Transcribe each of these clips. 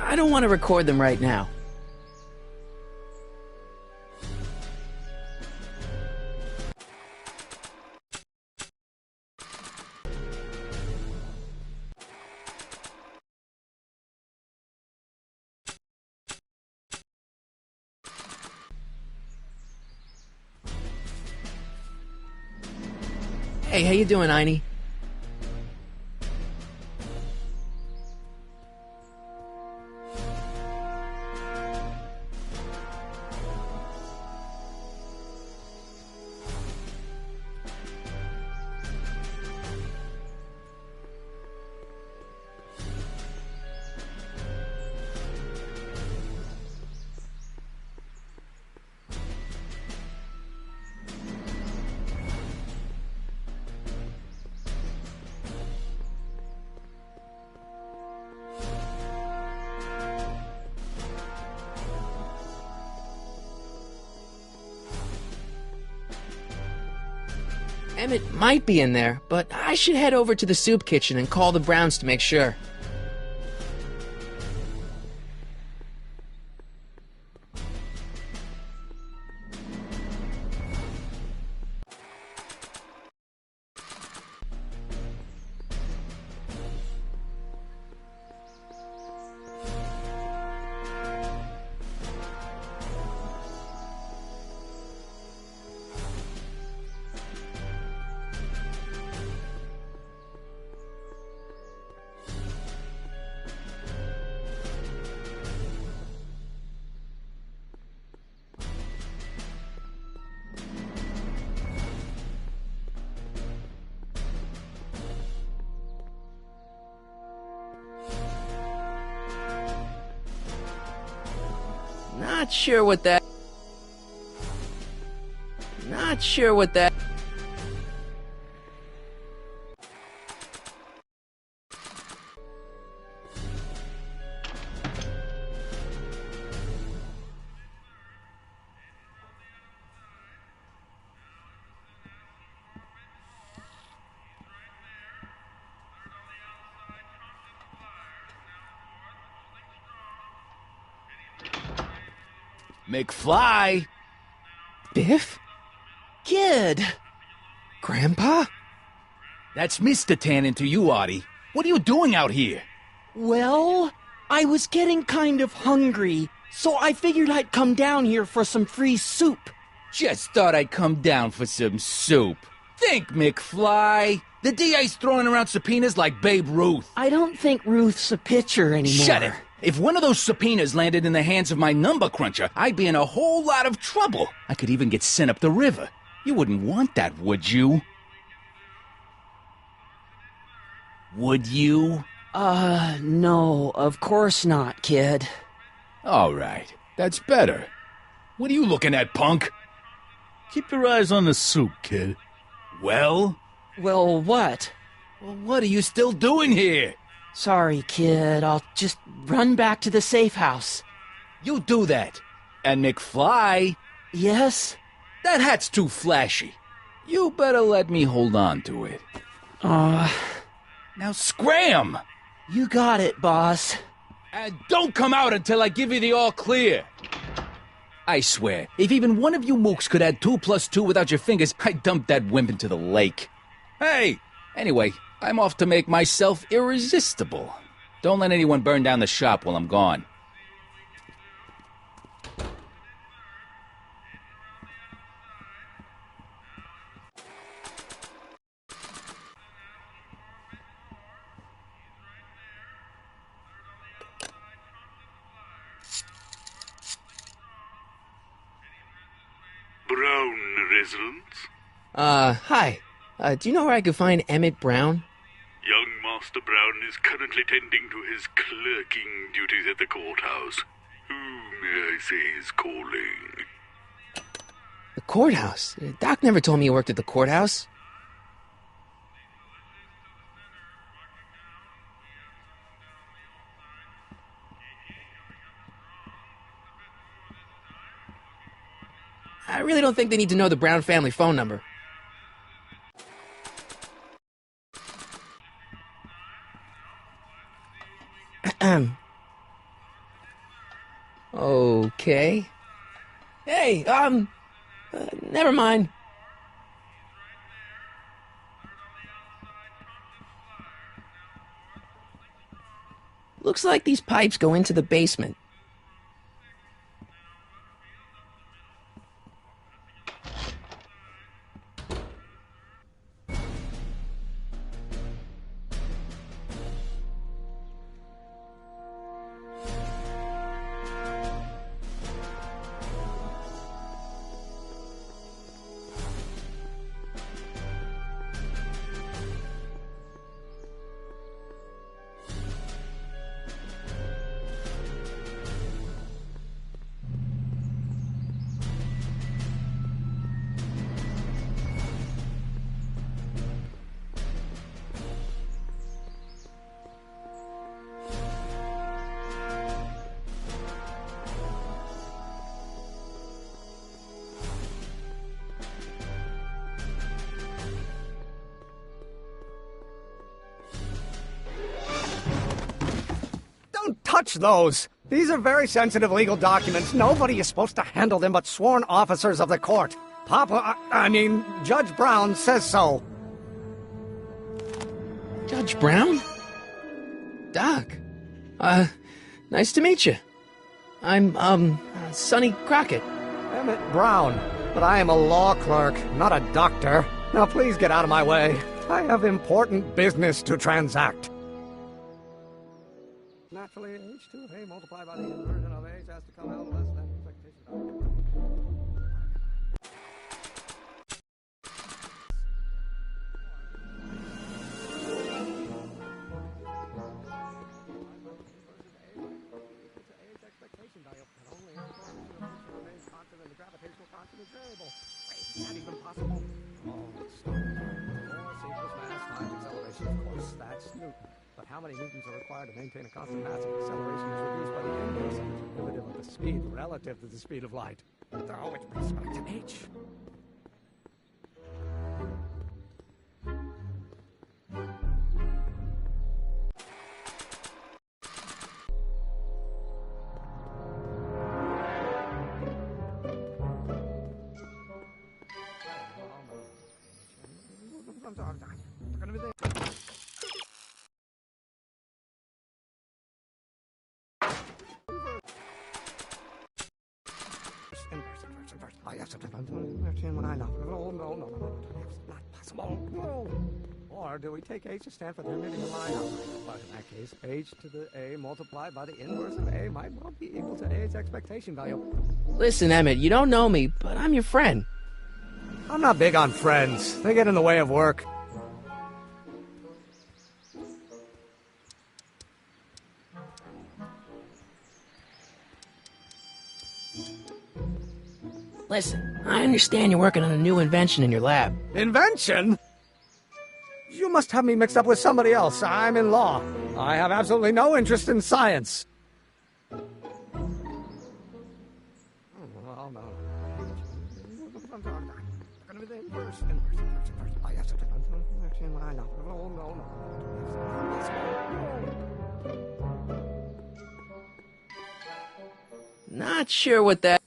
I don't want to record them right now. Hey, how you doing, Einie? Emmett might be in there, but I should head over to the soup kitchen and call the Browns to make sure. Not sure what that... McFly! Biff? Kid! Grandpa? That's Mr. Tannen to you, Artie. What are you doing out here? Well, I was getting kind of hungry, so I figured I'd come down here for some free soup. Just thought I'd come down for some soup. Think, McFly. The DA's throwing around subpoenas like Babe Ruth. I don't think Ruth's a pitcher anymore. Shut it! If one of those subpoenas landed in the hands of my number cruncher, I'd be in a whole lot of trouble. I could even get sent up the river. You wouldn't want that, would you? Would you? No, of course not, kid. All right, that's better. What are you looking at, punk? Keep your eyes on the soup, kid. Well? Well, what? Well, what are you still doing here? Sorry, kid. I'll just run back to the safe house. You do that. And McFly? Yes? That hat's too flashy. You better let me hold on to it. Now scram! You got it, boss. And don't come out until I give you the all clear. I swear, if even one of you mooks could add 2 plus 2 without your fingers, I'd dump that wimp into the lake. Hey! Anyway, I'm off to make myself irresistible. Don't let anyone burn down the shop while I'm gone. Brown residence? Hi. Do you know where I could find Emmett Brown? Young Master Brown is currently tending to his clerking duties at the courthouse. Who may I say is calling? The courthouse? Doc never told me he worked at the courthouse. I really don't think they need to know the Brown family phone number. Okay. Hey, never mind. Looks like these pipes go into the basement. Don't touch those! These are very sensitive legal documents. Nobody is supposed to handle them but sworn officers of the court. Judge Brown says so. Judge Brown? Doc. Nice to meet you. I'm, Sonny Crockett. Emmett Brown. But I am a law clerk, not a doctor. Now please get out of my way. I have important business to transact. Naturally, H2 of A multiplied by the inversion of H has to come out less than expectation. Is that even possible? Oh, it's force equals mass times acceleration. Of course, that's Newton. But how many newtons are required to maintain a constant mass if acceleration is reduced by the inverse derivative of the speed relative to the speed of light? Oh, which brings us back to h. Inverse. Oh, yes, no. It's not possible. No. Or do we take h to stand for the emitting line? But in that case, h to the a multiplied by the inverse of a might well be equal to a's expectation value. Listen, Emmett, you don't know me, but I'm your friend. I'm not big on friends. They get in the way of work. Listen, I understand you're working on a new invention in your lab. Invention? You must have me mixed up with somebody else. I'm in law. I have absolutely no interest in science. Not sure what that...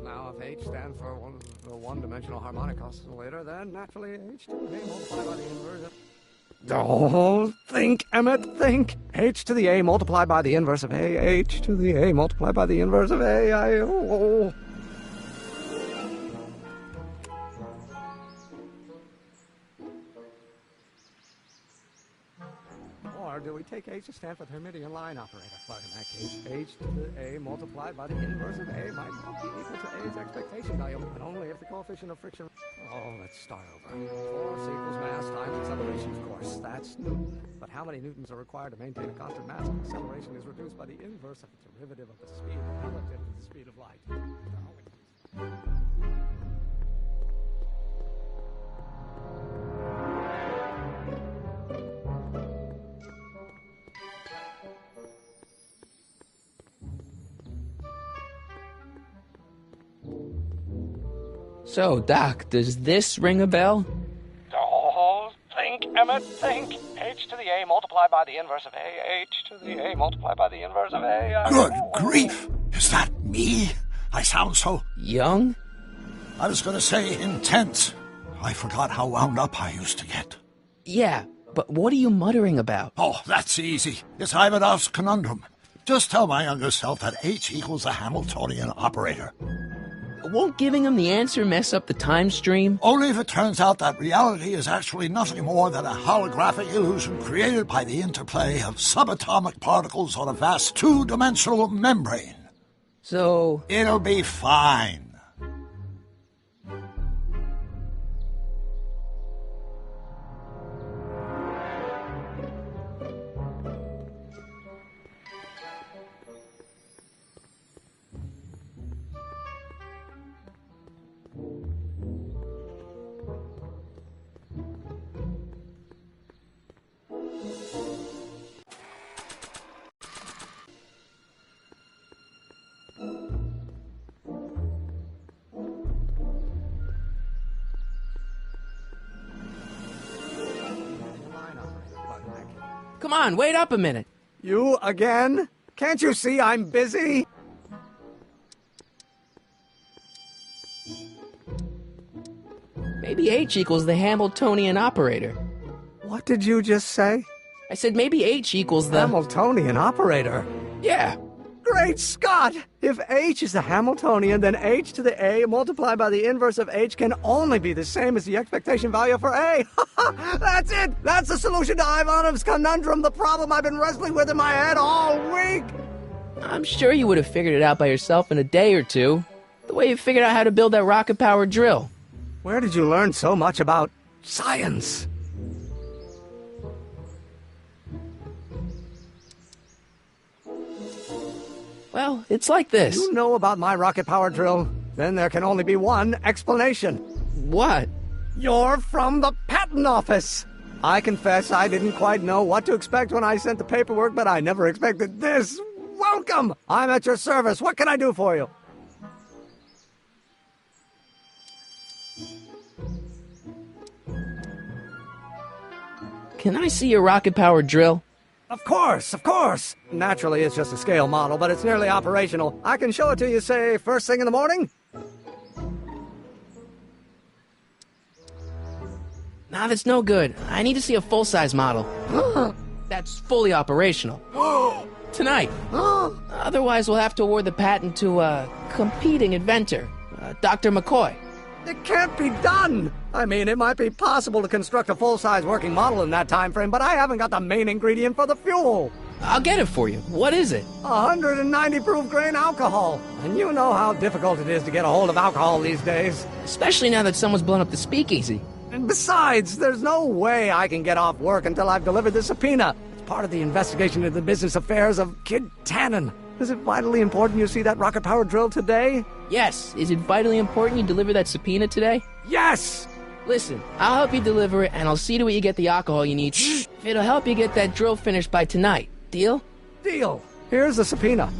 Now, if h stands for the one-dimensional harmonic oscillator, then naturally h to the a multiplied by the inverse of... Oh, think, Emmett, think. H to the a multiplied by the inverse of a. H to the a multiplied by the inverse of a. Or do we we take H to stand for the Hermitian line operator. But in that case, H to the A multiplied by the inverse of A might not be equal to A's expectation value, but only if the coefficient of friction... Oh, let's start over. Force equals mass times acceleration, of course. That's Newton. But how many newtons are required to maintain a constant mass if acceleration is reduced by the inverse of the derivative of the speed relative to the speed of light? So, Doc, does this ring a bell? Oh, think, Emmett, think. H to the A multiplied by the inverse of A. H to the A multiplied by the inverse of A. Good grief! Is that me? I sound so... Young? I was going to say intense. I forgot how wound up I used to get. Yeah, but what are you muttering about? Oh, that's easy. It's Ivanov's conundrum. Just tell my younger self that H equals a Hamiltonian operator. Won't giving him the answer mess up the time stream? Only if it turns out that reality is actually nothing more than a holographic illusion created by the interplay of subatomic particles on a vast two-dimensional membrane. So... It'll be fine. Come on, wait up a minute. You again? Can't you see I'm busy? Maybe H equals the Hamiltonian operator. What did you just say? I said maybe H equals the... Hamiltonian operator. Yeah. Great Scott! If H is the Hamiltonian, then H to the A multiplied by the inverse of H can only be the same as the expectation value for A. That's it! That's the solution to Ivanov's conundrum, the problem I've been wrestling with in my head all week! I'm sure you would have figured it out by yourself in a day or two. The way you figured out how to build that rocket-powered drill. Where did you learn so much about science? Well, it's like this. You know about my rocket power drill? Then there can only be one explanation. What? You're from the patent office! I confess I didn't quite know what to expect when I sent the paperwork, but I never expected this. Welcome! I'm at your service. What can I do for you? Can I see your rocket-powered drill? Of course, of course. Naturally, it's just a scale model, but it's nearly operational. I can show it to you, say, first thing in the morning? Nah, that's no good. I need to see a full-size model. That's fully operational. Tonight. Otherwise, we'll have to award the patent to a competing inventor, Dr. McCoy. It can't be done! I mean, it might be possible to construct a full-size working model in that time frame, but I haven't got the main ingredient for the fuel. I'll get it for you. What is it? 190 proof grain alcohol. And you know how difficult it is to get a hold of alcohol these days. Especially now that someone's blown up the speakeasy. And besides, there's no way I can get off work until I've delivered the subpoena. It's part of the investigation into the business affairs of Kid Tannen. Is it vitally important you see that rocket-powered drill today? Yes. Is it vitally important you deliver that subpoena today? Yes! Listen, I'll help you deliver it, and I'll see to it you get the alcohol you need. If it'll help you get that drill finished by tonight. Deal? Deal. Here's the subpoena.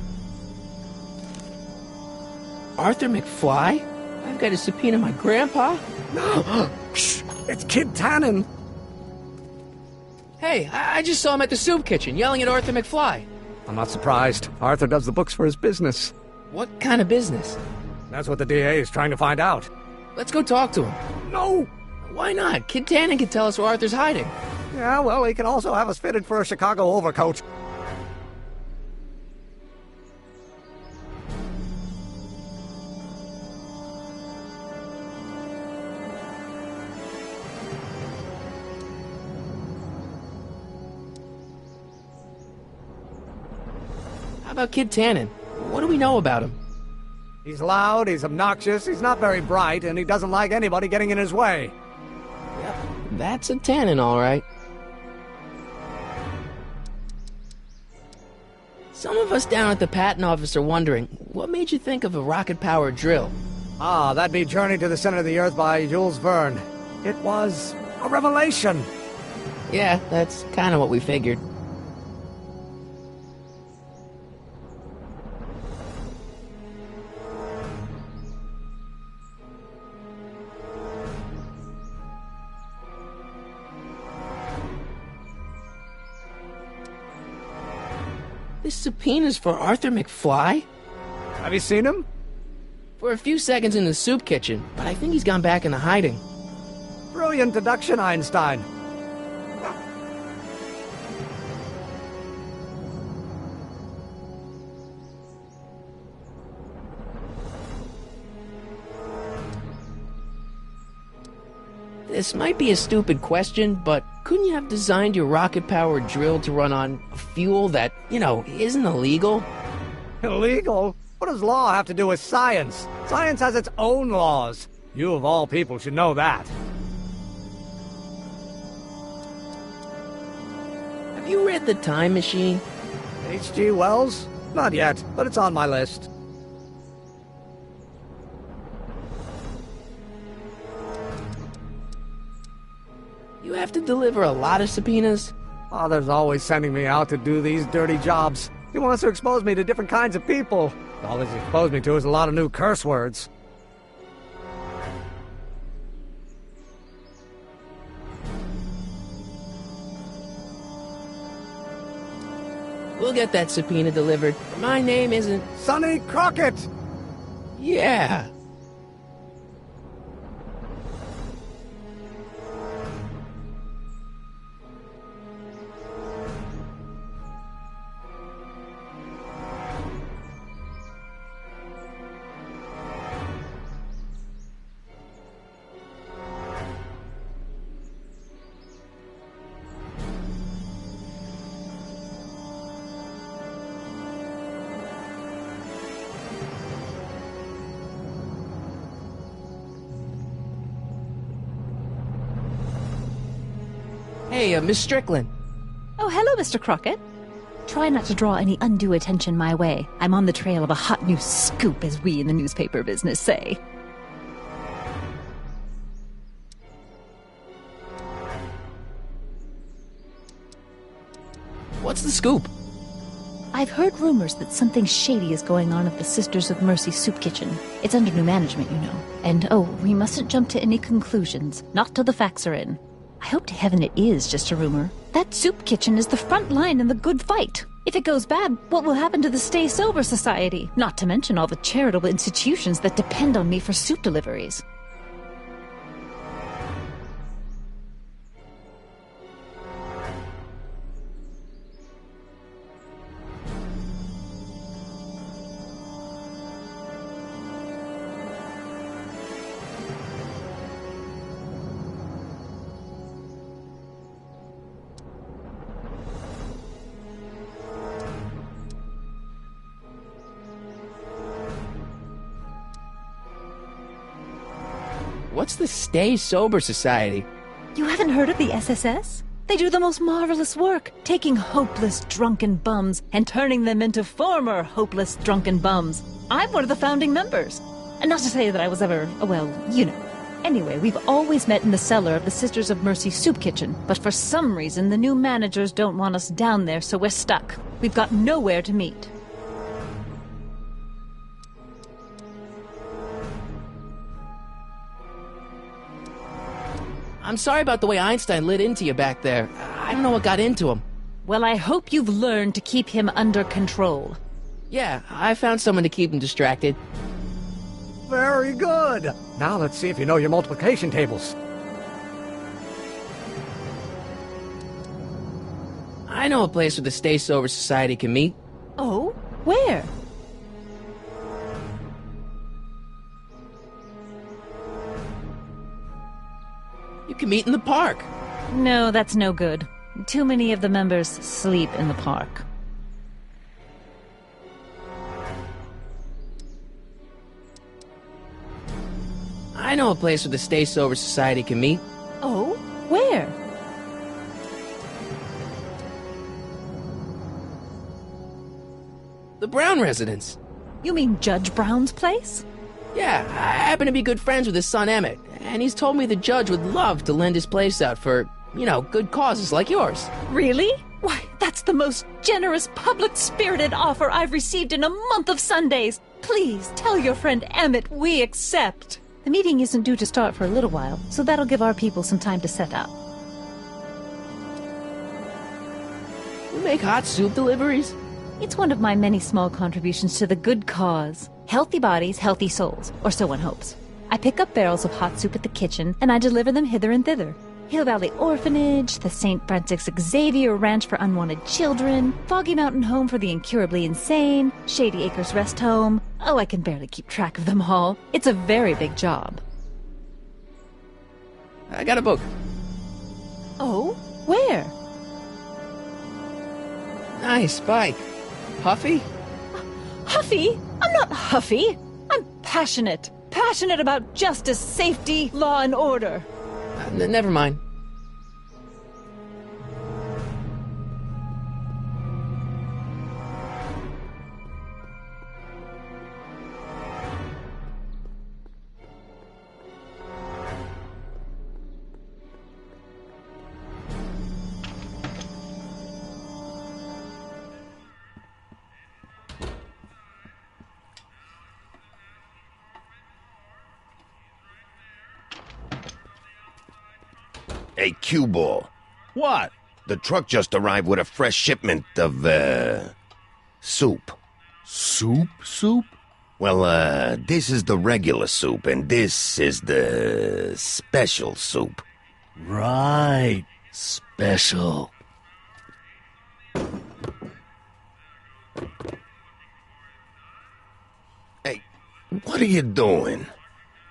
Arthur McFly? I've got to subpoena my grandpa? Shh! It's Kid Tannen. Hey, I just saw him at the soup kitchen, yelling at Arthur McFly. I'm not surprised. Arthur does the books for his business. What kind of business? That's what the DA is trying to find out. Let's go talk to him. No! Why not? Kid Tannen can tell us where Arthur's hiding. Yeah, well, he can also have us fitted for a Chicago overcoat. about Kid Tannen? What do we know about him? He's loud, he's obnoxious, he's not very bright, and he doesn't like anybody getting in his way. Yep, that's a Tannen, all right. Some of us down at the patent office are wondering, what made you think of a rocket-powered drill? Ah, that'd be Journey to the Center of the Earth by Jules Verne. It was a revelation. Yeah, that's kind of what we figured. This subpoena's for Arthur McFly? Have you seen him? For a few seconds in the soup kitchen, but I think he's gone back into hiding. Brilliant deduction, Einstein. This might be a stupid question, but couldn't you have designed your rocket-powered drill to run on fuel that, isn't illegal? Illegal? What does law have to do with science? Science has its own laws. You, of all people, should know that. Have you read The Time Machine? H.G. Wells? Not yet, but it's on my list. You have to deliver a lot of subpoenas? Father's always sending me out to do these dirty jobs. He wants to expose me to different kinds of people. All he's exposed me to is a lot of new curse words. We'll get that subpoena delivered. My name isn't... Sonny Crockett! Yeah. Hey, Miss Strickland. Oh, hello, Mr. Crockett. Try not to draw any undue attention my way. I'm on the trail of a hot new scoop, as we in the newspaper business say. What's the scoop? I've heard rumors that something shady is going on at the Sisters of Mercy soup kitchen. It's under new management, you know. And, we mustn't jump to any conclusions. Not till the facts are in. I hope to heaven it is just a rumor. That soup kitchen is the front line in the good fight. If it goes bad, what will happen to the Stay Sober Society? Not to mention all the charitable institutions that depend on me for soup deliveries. What's the Stay Sober Society? You haven't heard of the SSS? They do the most marvelous work, taking hopeless drunken bums and turning them into former hopeless drunken bums. I'm one of the founding members. And not to say that I was ever, Anyway, we've always met in the cellar of the Sisters of Mercy soup kitchen, but for some reason the new managers don't want us down there, so we're stuck. We've got nowhere to meet. I'm sorry about the way Einstein lit into you back there. I don't know what got into him. Well, I hope you've learned to keep him under control. Yeah, I found someone to keep him distracted. Very good. Now let's see if you know your multiplication tables. I know a place where the Stay Sober Society can meet. Oh? Where? You can meet in the park. No, that's no good. Too many of the members sleep in the park. I know a place where the Stay Sober Society can meet. Oh? Where? The Brown residence. You mean Judge Brown's place? Yeah, I happen to be good friends with his son Emmett, and he's told me the judge would love to lend his place out for, good causes like yours. Really? Why, that's the most generous, public-spirited offer I've received in a month of Sundays. Please tell your friend Emmett we accept. The meeting isn't due to start for a little while, so that'll give our people some time to set up. You make hot soup deliveries? It's one of my many small contributions to the good cause. Healthy bodies, healthy souls, or so one hopes. I pick up barrels of hot soup at the kitchen, and I deliver them hither and thither. Hill Valley Orphanage, the St. Francis Xavier Ranch for Unwanted Children, Foggy Mountain Home for the Incurably Insane, Shady Acres Rest Home. Oh, I can barely keep track of them all. It's a very big job. I got a book. Oh? Where? Nice bike. Huffy? Huffy? I'm not huffy. I'm passionate. Passionate about justice, safety, law, and order. Never mind. Hey, cue ball. What? The truck just arrived with a fresh shipment of, soup. Soup? Well, this is the regular soup, and this is the special soup. Right. Special. Hey, what are you doing?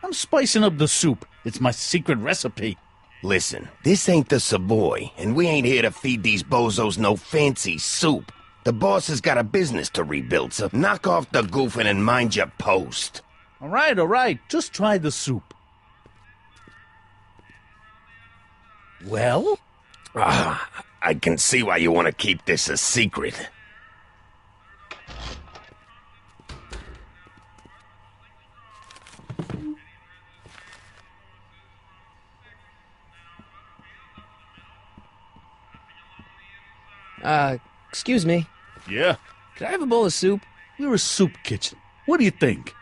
I'm spicing up the soup. It's my secret recipe. Listen, this ain't the Savoy, and we ain't here to feed these bozos no fancy soup. The boss has got a business to rebuild, so knock off the goofing and mind your post. All right. Just try the soup. Well? I can see why you want to keep this a secret. Excuse me. Yeah? Could I have a bowl of soup? We're a soup kitchen. What do you think?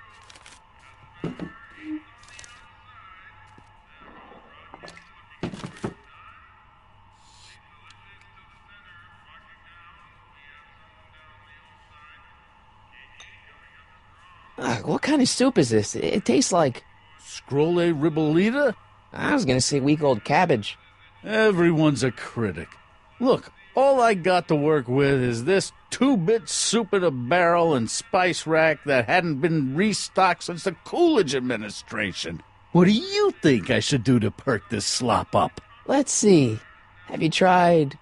What kind of soup is this? It tastes like... Scrolle ribolita? I was gonna say week-old cabbage. Everyone's a critic. Look, all I got to work with is this 2-bit soup in a barrel and spice rack that hadn't been restocked since the Coolidge administration. What do you think I should do to perk this slop up? Let's see. Have you tried...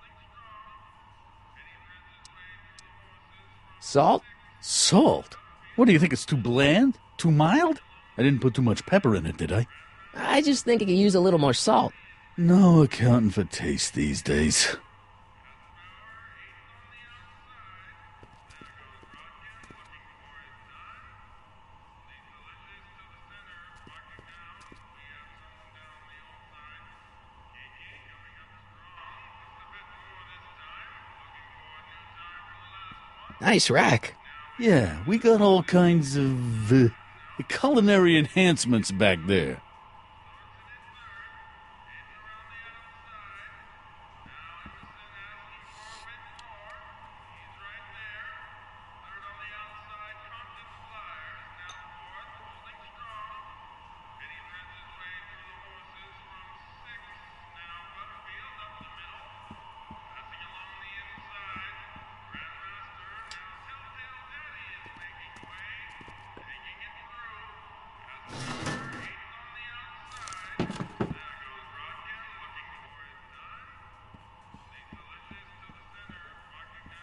salt? Salt? What do you think, it's too bland? Too mild? I didn't put too much pepper in it, did I? I just think it could use a little more salt. No accounting for taste these days. Nice rack. Yeah, we got all kinds of culinary enhancements back there.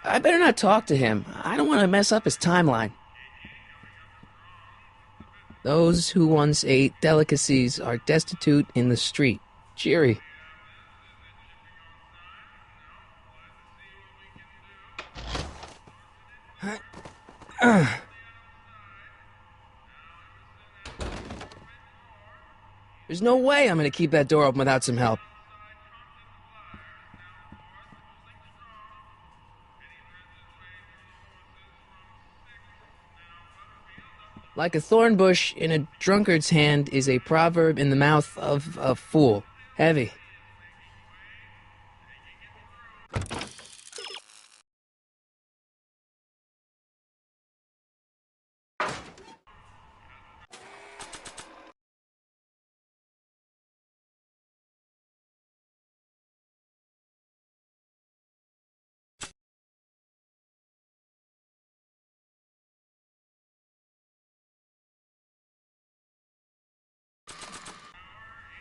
I better not talk to him. I don't want to mess up his timeline. Those who once ate delicacies are destitute in the street. Cheery. There's no way I'm gonna keep that door open without some help. Like a thorn bush in a drunkard's hand is a proverb in the mouth of a fool. Heavy.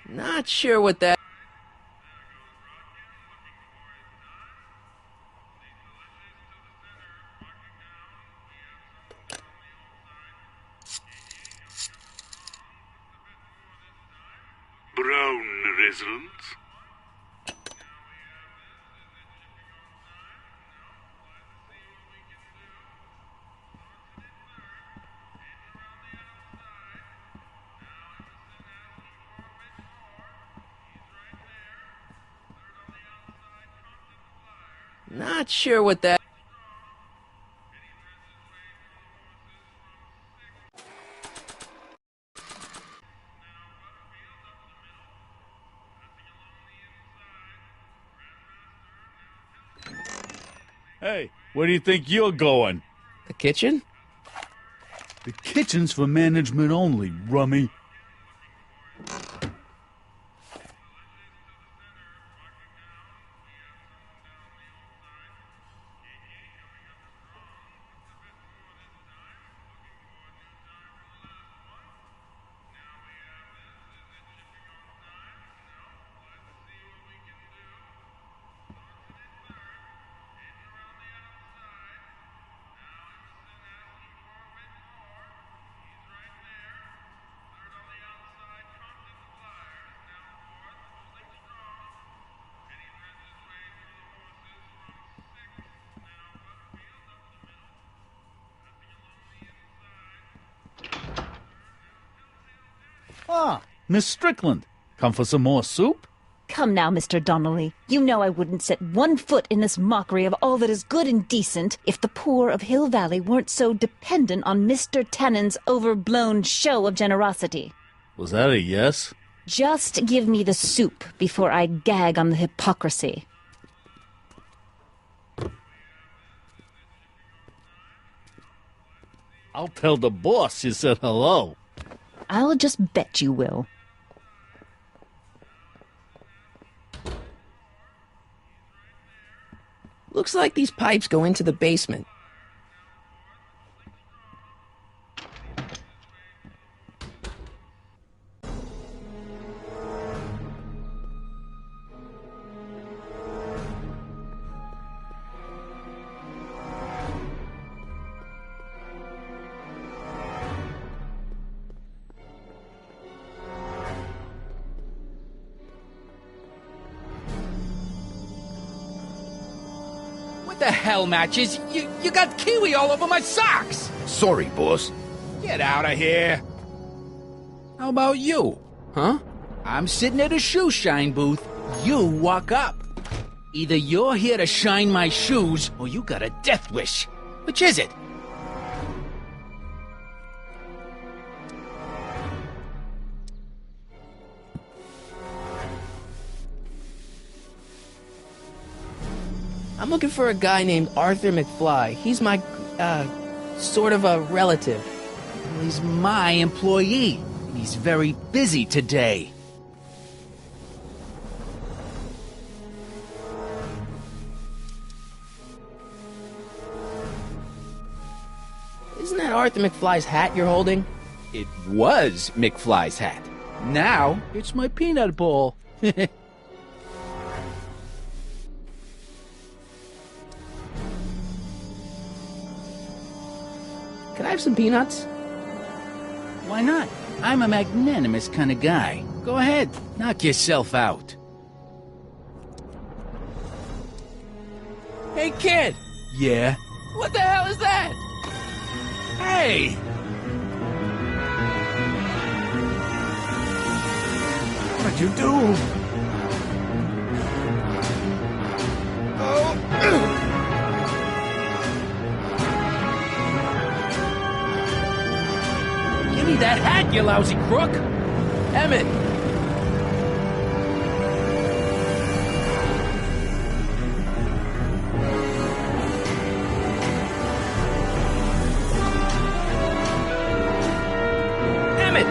Not sure what that... Brown residents. Not sure what that... Hey, where do you think you're going? The kitchen? The kitchen's for management only, rummy. Ah, Miss Strickland. Come for some more soup? Come now, Mr. Donnelly. You know I wouldn't set one foot in this mockery of all that is good and decent if the poor of Hill Valley weren't so dependent on Mr. Tannen's overblown show of generosity. Was that a yes? Just give me the soup before I gag on the hypocrisy. I'll tell the boss you said hello. I'll just bet you will. Looks like these pipes go into the basement. What the hell, Matches? You got kiwi all over my socks! Sorry, boss. Get out of here! How about you? Huh? I'm sitting at a shoe shine booth. You walk up. Either you're here to shine my shoes, or you got a death wish. Which is it? I'm looking for a guy named Arthur McFly. He's my, sort of a relative. He's my employee. He's very busy today. Isn't that Arthur McFly's hat you're holding? It was McFly's hat. Now, it's my peanut ball. Can I have some peanuts? Why not? I'm a magnanimous kind of guy. Go ahead, knock yourself out. Hey, kid! Yeah? What the hell is that? Hey! What'd you do? Give me that hat, you lousy crook! Emmett! Emmett!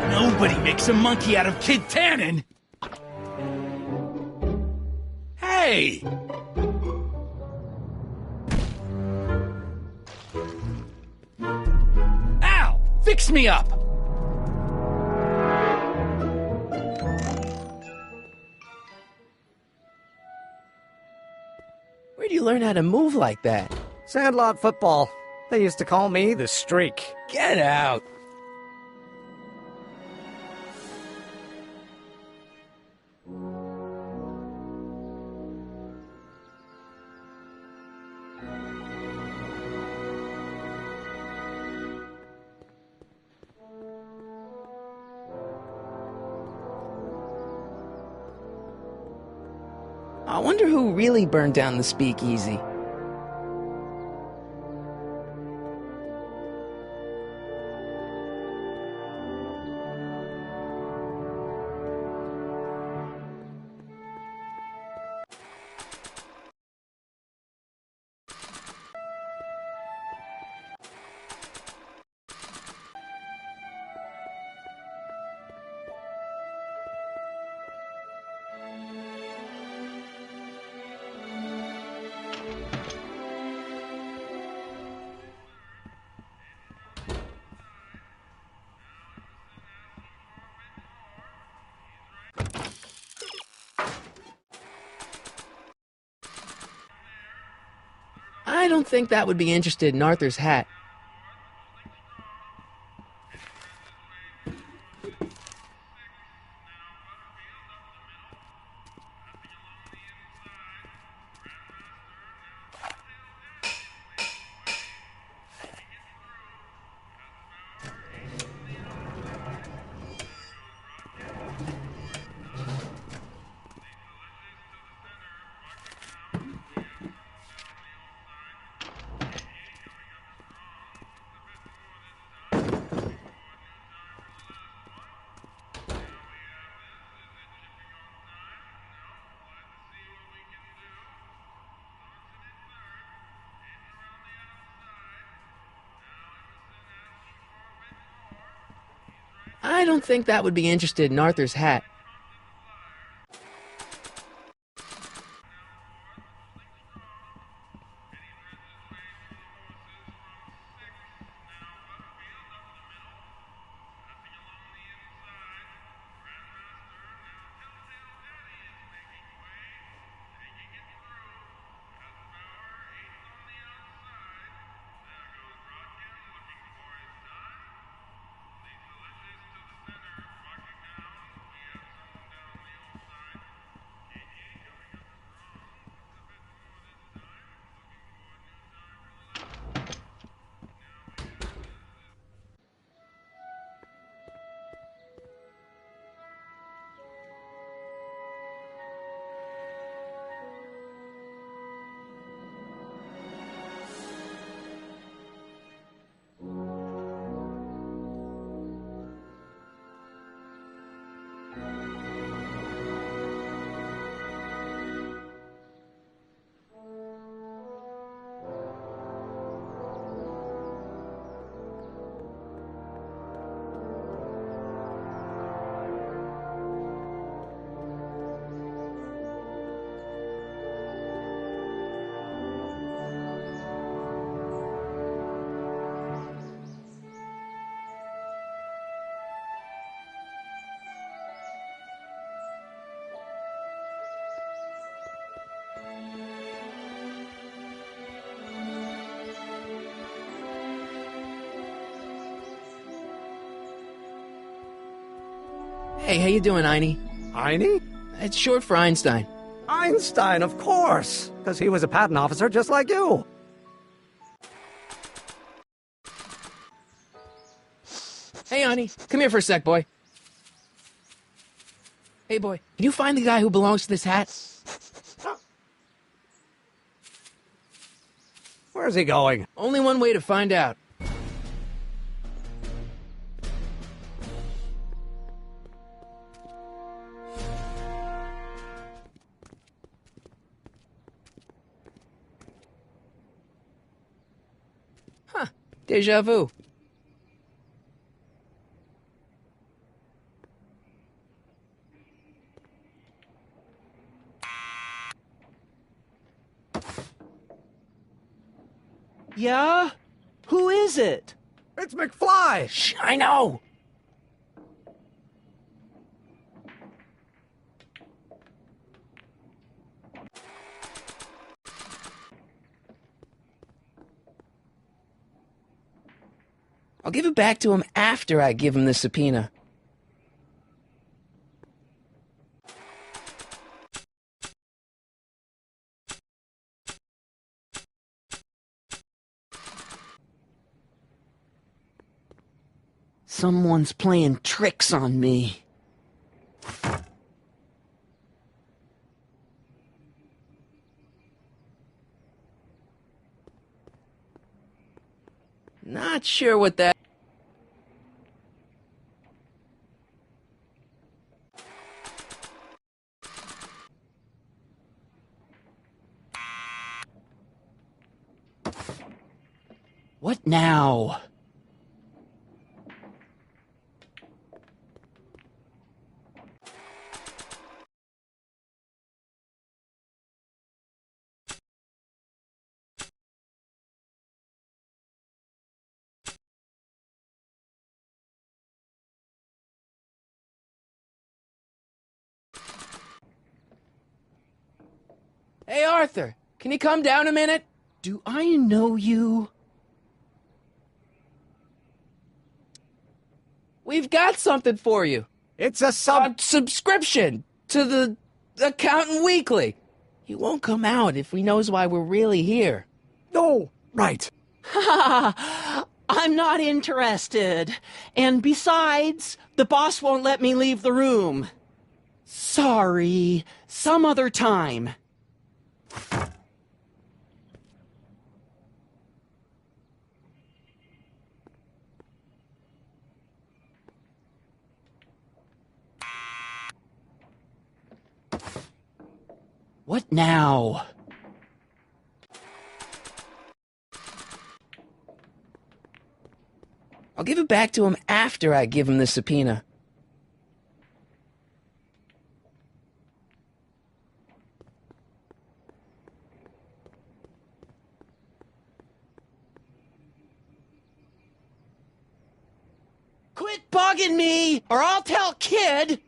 Nobody makes a monkey out of Kid Tannen! Hey! Al! Fix me up! Where'd you learn how to move like that? Sandlot football. They used to call me the Streak. Get out! I wonder who really burned down the speakeasy. I don't think that would be interested in Arthur's hat. I don't think that would be interested in Arthur's hat. Hey, how you doing, Einie? Einie? It's short for Einstein. Einstein, of course, because he was a patent officer just like you. Hey, Einie, come here for a sec, boy. Hey, boy, can you find the guy who belongs to this hat? Where's he going? Only one way to find out. Huh. Deja vu. Yeah? Who is it? It's McFly! Shh, I know! I'll give it back to him after I give him the subpoena. Someone's playing tricks on me. Not sure what that... What now? Hey, Arthur, can you come down a minute? Do I know you? We've got something for you. It's a A subscription to the Accountant Weekly. He won't come out if he knows why we're really here. No, right. I'm not interested. And besides, the boss won't let me leave the room. Sorry, some other time. What now? I'll give it back to him after I give him the subpoena. Quit bugging me, or I'll tell Kid!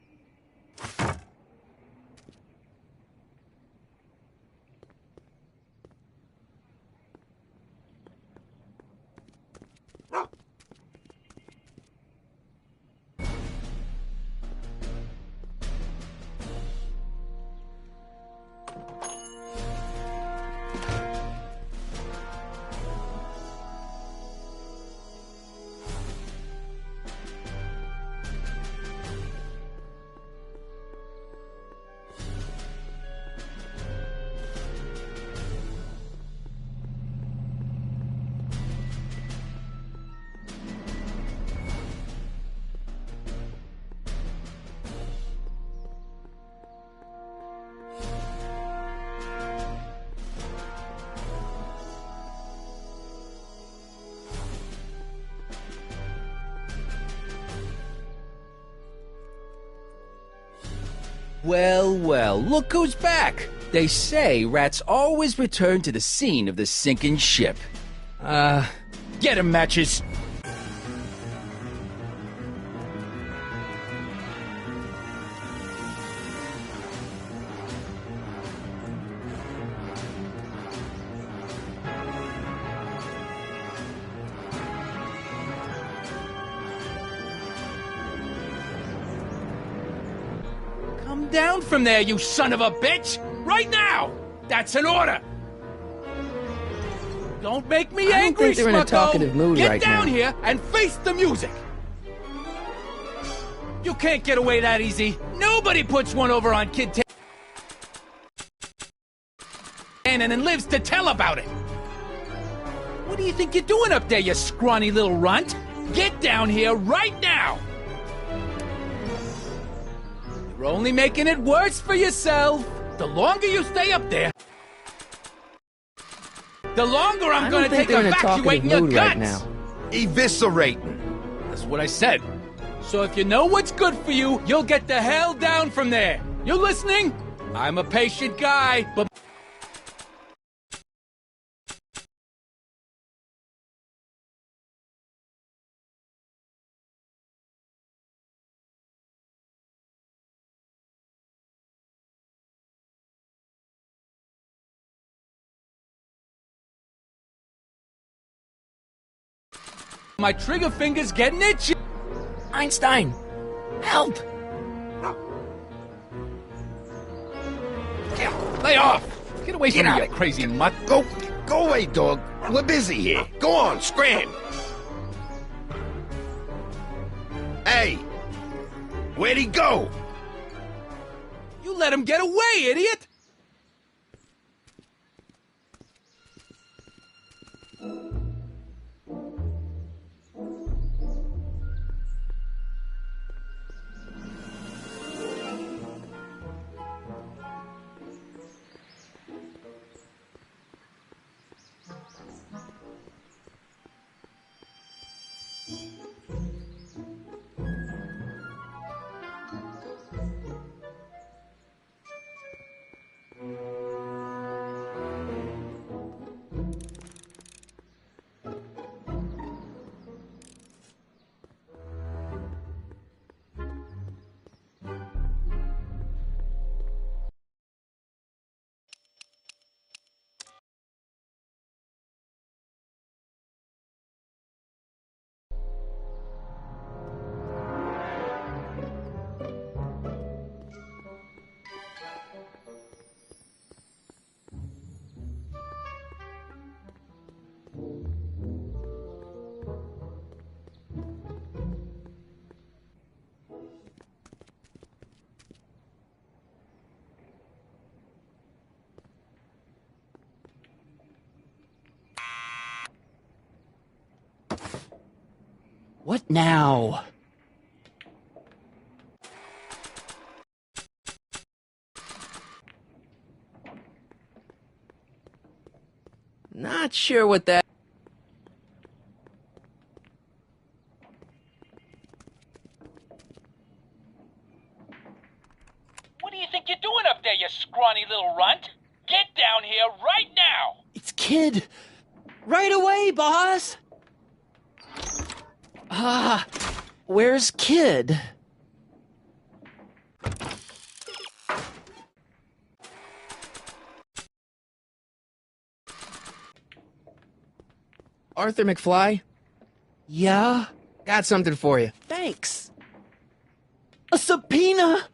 Well, well, look who's back! They say rats always return to the scene of the sinking ship. Get 'em, Matches! down from there, you son of a bitch! Right now! That's an order! Don't make me I don't angry, think they're in a Smucko. talkative mood Get right down now. here and face the music! You can't get away that easy. Nobody puts one over on Kid Tannen and lives to tell about it. What do you think you're doing up there, you scrawny little runt? Get down here right now! You're only making it worse for yourself. The longer you stay up there, the longer I'm gonna take they're in a talkative evacuating your mood guts! right now. Eviscerating. That's what I said. So if you know what's good for you, you'll get the hell down from there. You listening? I'm a patient guy, but... my trigger finger's getting itchy. Einstein, help! Lay off! Get away from me, you crazy mutt. Go away, dog. We're busy here. Go on, scram. Hey, where'd he go? You let him get away, idiot! What now? Not sure what that... What do you think you're doing up there, you scrawny little runt? Get down here right now! It's Kid. Right away, boss. Where's Kid? Arthur McFly? Yeah? Got something for you. Thanks. A subpoena?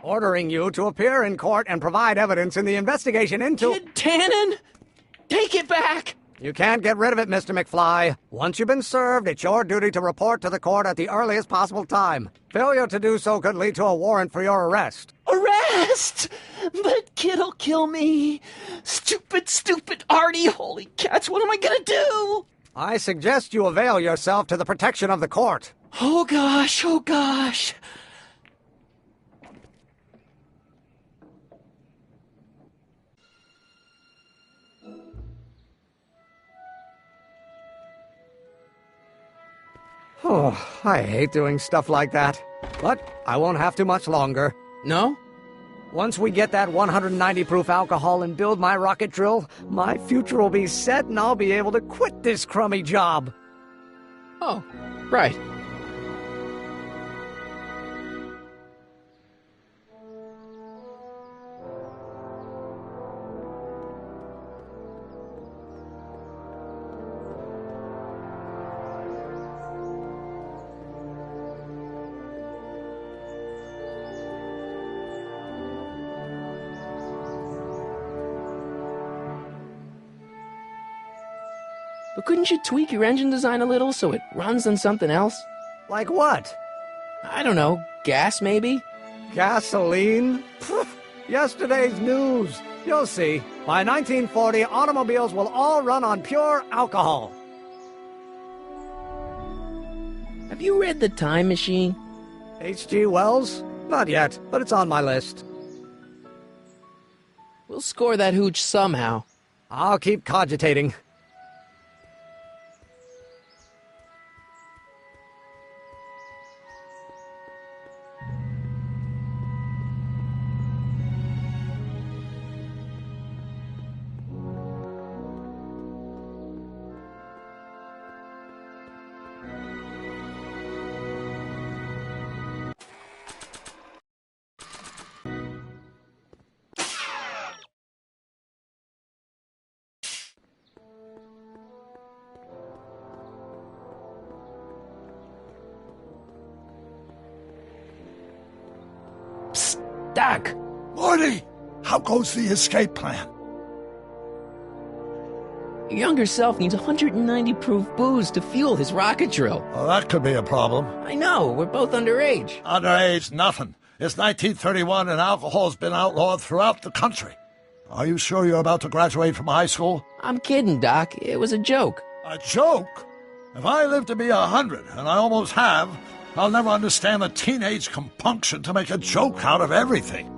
Ordering you to appear in court and provide evidence in the investigation into... Kid Tannen? Take it back! You can't get rid of it, Mr. McFly. Once you've been served, it's your duty to report to the court at the earliest possible time. Failure to do so could lead to a warrant for your arrest. Arrest! But Kid'll kill me. Stupid Artie. Holy cats, what am I gonna do? I suggest you avail yourself to the protection of the court. Oh gosh. Oh, I hate doing stuff like that. But I won't have to much longer. No? Once we get that 190 proof alcohol and build my rocket drill, my future will be set and I'll be able to quit this crummy job. Oh, right. But couldn't you tweak your engine design a little so it runs on something else? Like what? I don't know, gas maybe? Gasoline? Pfft, yesterday's news. You'll see. By 1940, automobiles will all run on pure alcohol. Have you read The Time Machine? H.G. Wells? Not yet, but it's on my list. We'll score that hooch somehow. I'll keep cogitating. Doc! Marty, how goes the escape plan? Your younger self needs 190 proof booze to fuel his rocket drill. Well, that could be a problem. I know, we're both underage. Underage, nothing. It's 1931 and alcohol's been outlawed throughout the country. Are you sure you're about to graduate from high school? I'm kidding, Doc. It was a joke. A joke? If I live to be 100, and I almost have, I'll never understand a teenage compunction to make a joke out of everything.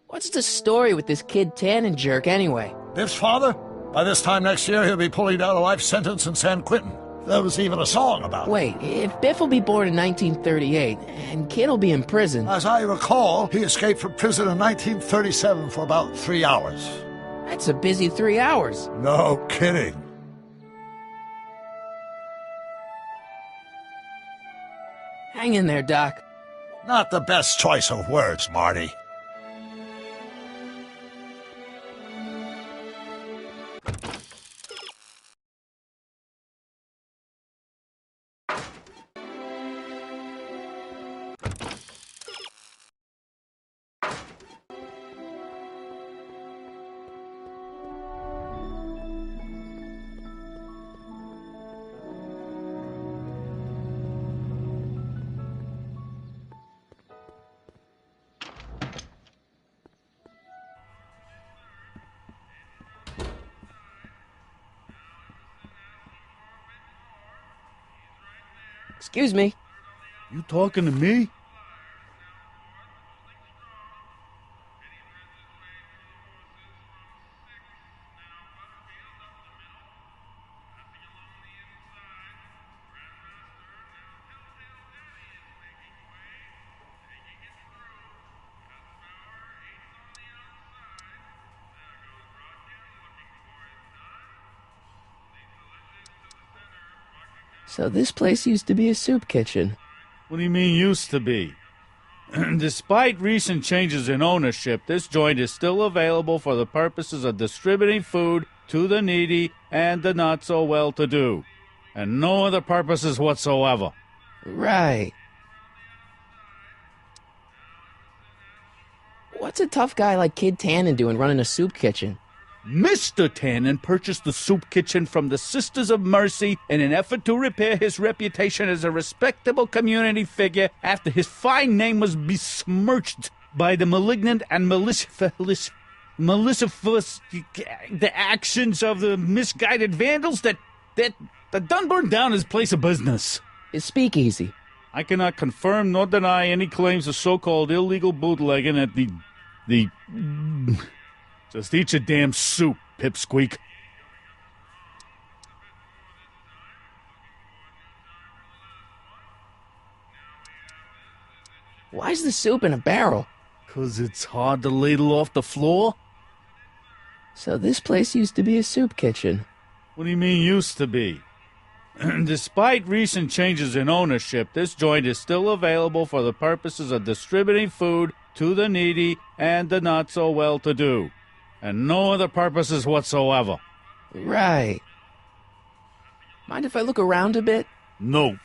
What's the story with this kid Tannen jerk anyway? Biff's father? By this time next year, he'll be pulling down a life sentence in San Quentin. There was even a song about it. Wait, if Biff will be born in 1938, and Kid will be in prison... As I recall, he escaped from prison in 1937 for about 3 hours. That's a busy 3 hours. No kidding. Hang in there, Doc. Not the best choice of words, Marty. Excuse me. You talking to me? So this place used to be a soup kitchen. What do you mean used to be? Despite recent changes in ownership, this joint is still available for the purposes of distributing food to the needy and the not-so-well-to-do, and no other purposes whatsoever. Right. What's a tough guy like Kid Tannen doing running a soup kitchen? Mr. Tannen purchased the soup kitchen from the Sisters of Mercy in an effort to repair his reputation as a respectable community figure after his fine name was besmirched by the malignant and malicious the actions of the misguided vandals that done burned down his place of business. His speakeasy. I cannot confirm nor deny any claims of so-called illegal bootlegging at the Just eat your damn soup, pipsqueak. Why's the soup in a barrel? 'Cause it's hard to ladle off the floor? So this place used to be a soup kitchen. What do you mean used to be? Despite recent changes in ownership, this joint is still available for the purposes of distributing food to the needy and the not-so-well-to-do, and no other purposes whatsoever. Right. Mind if I look around a bit? No.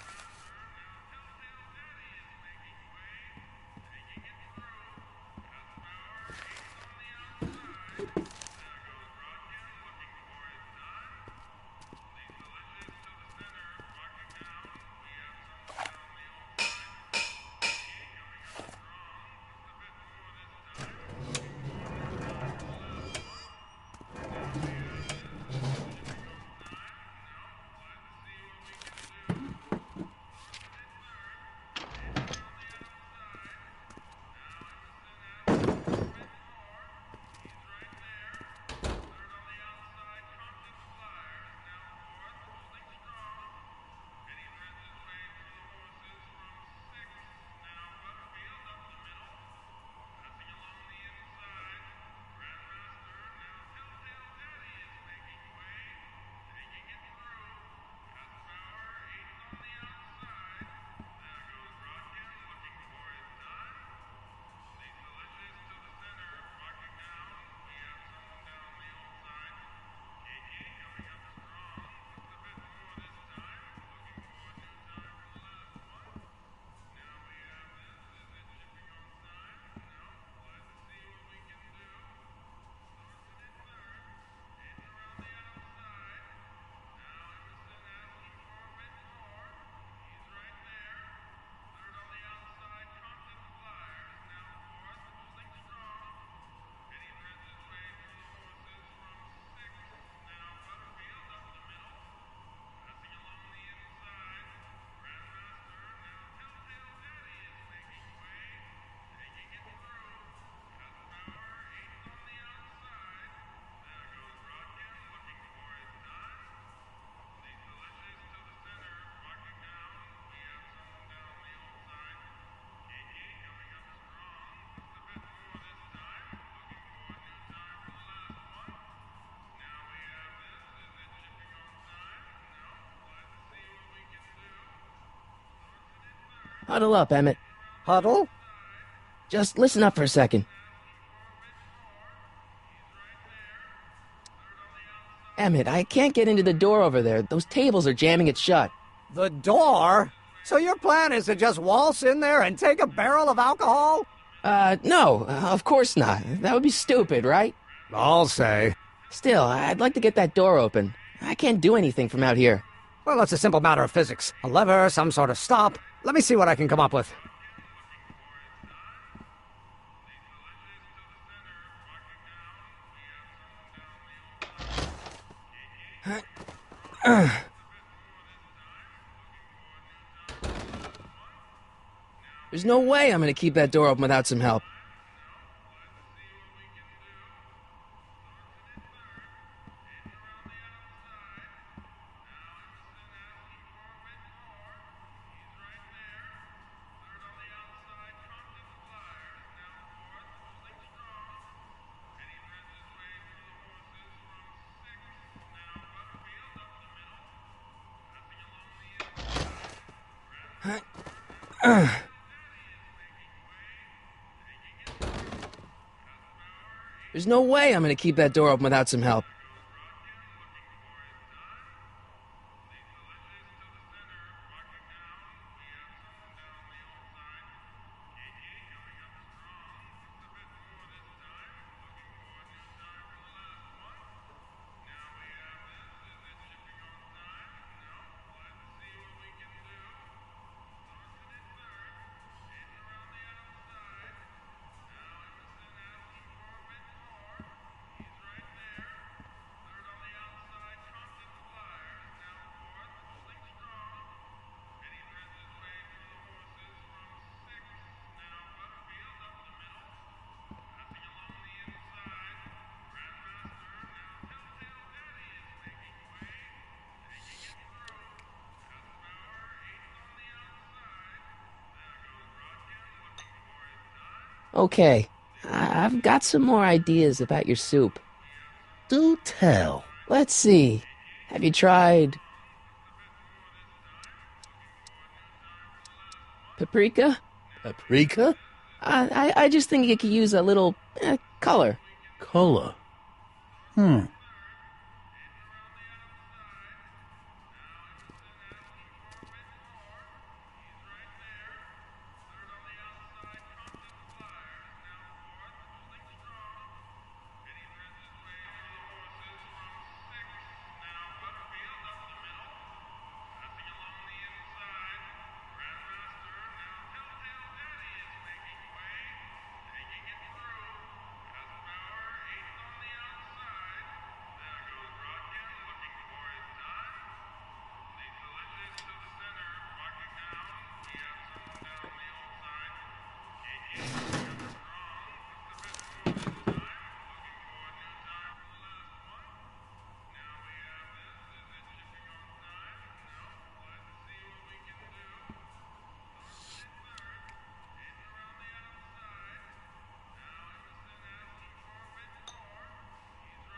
Huddle up, Emmett. Huddle? Just listen up for a second. Emmett, I can't get into the door over there. Those tables are jamming it shut. The door? So your plan is to just waltz in there and take a barrel of alcohol? No, of course not. That would be stupid, right? I'll say. Still, I'd like to get that door open. I can't do anything from out here. Well, it's a simple matter of physics. A lever, some sort of stop. Let me see what I can come up with. There's no way I'm gonna keep that door open without some help. There's no way I'm gonna keep that door open without some help. Okay, I've got some more ideas about your soup. Do tell. Let's see. Have you tried paprika? Paprika? I just think it could use a little color. Color.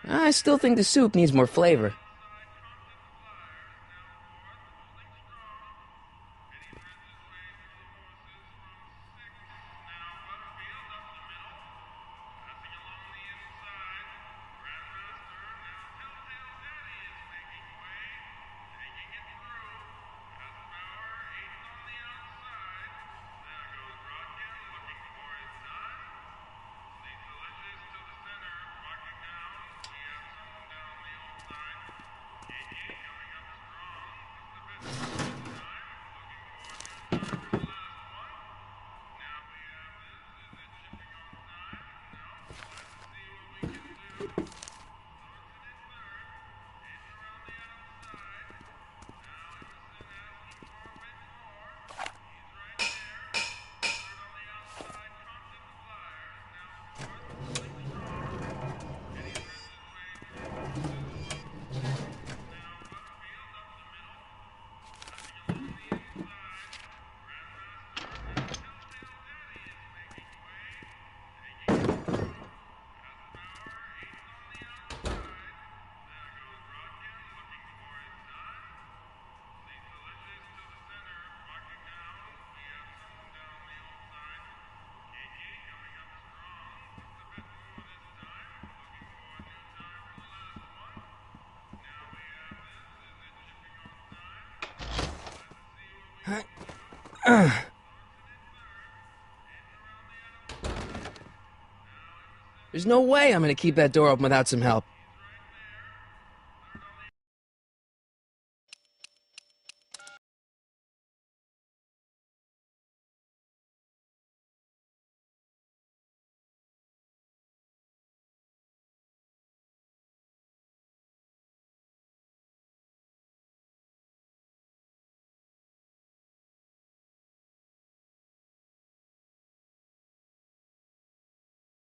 I still think the soup needs more flavor. There's no way I'm gonna keep that door open without some help.